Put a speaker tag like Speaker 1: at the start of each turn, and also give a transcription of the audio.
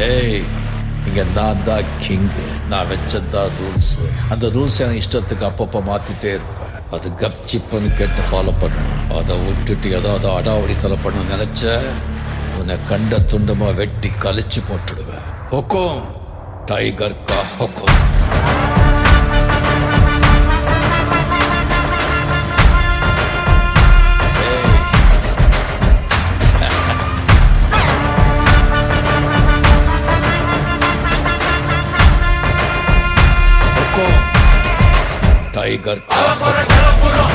Speaker 1: ஏய், இங்க நான் தான் கிங்கு. நான் வச்சதான் ரூல்ஸ். அந்த ரூல்ஸ் எனக்கு இஷ்டத்துக்கு அப்பப்போ மாத்திட்டே இருப்பேன். அது கப்சிப்புன்னு கேட்டு ஃபாலோ பண்ணணும். அதை விட்டுட்டு ஏதாவது அடாவடித்தலை பண்ண நினைச்ச உன்னை கண்ட துண்டமா வெட்டி கழிச்சு போட்டுடுவேன். ஹுக்கும், டைகர் கா ஹுக்கும். டைகர் கா ஹுக்கும்.